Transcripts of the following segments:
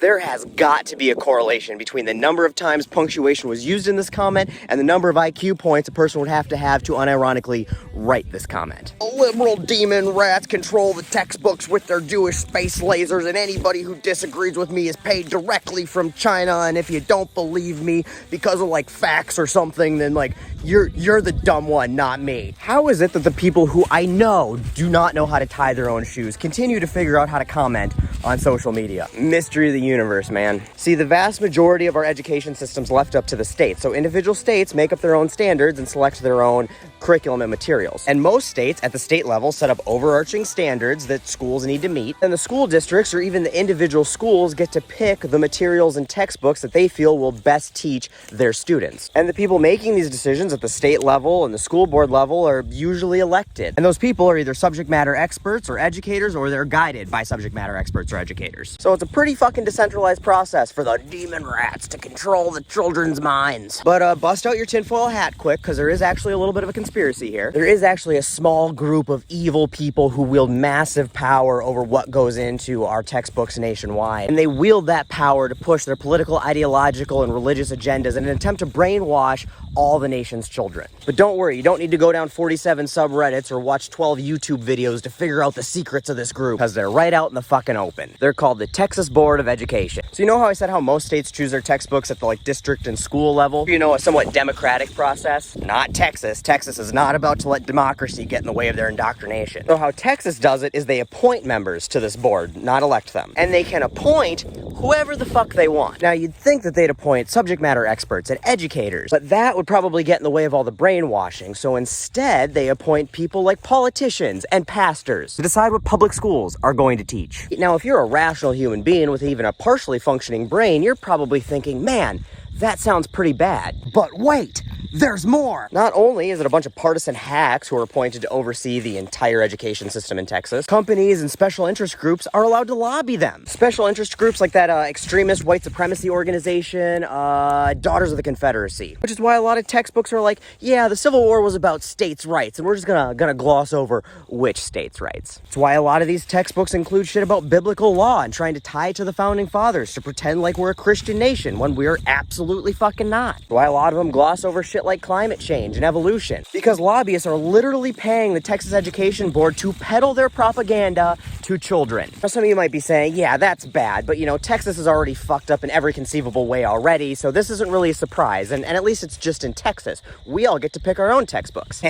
There has got to be a correlation between the number of times punctuation was used in this comment and the number of IQ points a person would have to unironically write this comment. Liberal demon rats control the textbooks with their Jewish space lasers, and anybody who disagrees with me is paid directly from China, and if you don't believe me because of like facts or something, then like you're the dumb one, not me. How is it that the people who I know do not know how to tie their own shoes continue to figure out how to comment on social media? Mystery of the universe, man. See, the vast majority of our education system's left up to the states, so individual states make up their own standards and select their own curriculum and materials. And most states at the state level set up overarching standards that schools need to meet, and the school districts or even the individual schools get to pick the materials and textbooks that they feel will best teach their students. And the people making these decisions at the state level and the school board level are usually elected. And those people are either subject matter experts or educators, or they're guided by subject matter experts or educators. So it's a pretty fucking decentralized process for the demon rats to control the children's minds. But bust out your tinfoil hat quick, because there is actually a little bit of a conspiracy here. There is actually a small group of evil people who wield massive power over what goes into our textbooks nationwide. And they wield that power to push their political, ideological, and religious agendas in an attempt to brainwash all the nation's children. But don't worry, you don't need to go down 47 subreddits or watch 12 YouTube videos to figure out the secrets of this group, because they're right out in the fucking open. They're called the Texas Board of Education. So you know how I said how most states choose their textbooks at the like district and school level? You know, a somewhat democratic process? Not Texas. Texas is not about to let democracy get in the way of their indoctrination. So how Texas does it is they appoint members to this board, not elect them. And they can appoint whoever the fuck they want. Now, you'd think that they'd appoint subject matter experts and educators, but that would probably get in the way of all the brainwashing. So instead, they appoint people like politicians and pastors to decide what public schools are going to teach. Now, if you're a rational human being with even a partially functioning brain, you're probably thinking, man, that sounds pretty bad. But wait! There's more! Not only is it a bunch of partisan hacks who are appointed to oversee the entire education system in Texas, companies and special interest groups are allowed to lobby them. Special interest groups like that extremist white supremacy organization, Daughters of the Confederacy. Which is why a lot of textbooks are like, yeah, the Civil War was about states' rights, and we're just gonna gloss over which states' rights. It's why a lot of these textbooks include shit about biblical law and trying to tie it to the founding fathers to pretend like we're a Christian nation when we're absolutely fucking not. Why a lot of them gloss over shit like climate change and evolution, because lobbyists are literally paying the Texas Education Board to peddle their propaganda to children. Now, some of you might be saying, yeah, that's bad, but you know, Texas is already fucked up in every conceivable way already, so this isn't really a surprise, and at least it's just in Texas. We all get to pick our own textbooks.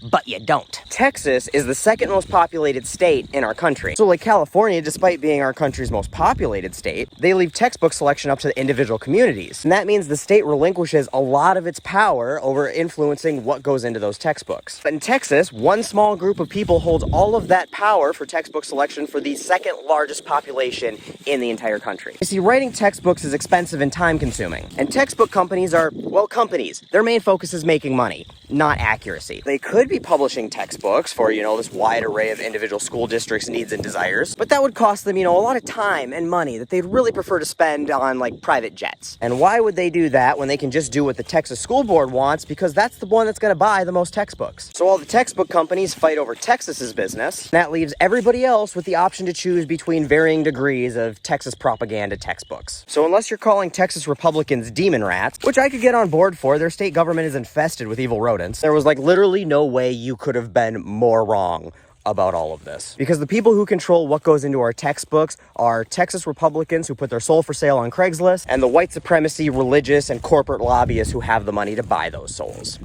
But you don't. Texas is the second most populated state in our country. So like California, despite being our country's most populated state, they leave textbook selection up to the individual communities. And that means the state relinquishes a lot of its power over influencing what goes into those textbooks. But in Texas, one small group of people holds all of that power for textbook selection for the second largest population in the entire country. You see, writing textbooks is expensive and time consuming. And textbook companies are, well, companies. Their main focus is making money, not accuracy. They could be publishing textbooks for, you know, this wide array of individual school districts' needs and desires, but that would cost them, you know, a lot of time and money that they'd really prefer to spend on, like, private jets. And why would they do that when they can just do what the Texas School Board wants, because that's the one that's going to buy the most textbooks? So all the textbook companies fight over Texas's business, that leaves everybody else with the option to choose between varying degrees of Texas propaganda textbooks. So unless you're calling Texas Republicans demon rats, which I could get on board for, their state government is infested with evil rodents, there was, like, literally no way you could have been more wrong about all of this. Because the people who control what goes into our textbooks are Texas Republicans who put their soul for sale on Craigslist, and the white supremacy, religious, and corporate lobbyists who have the money to buy those souls.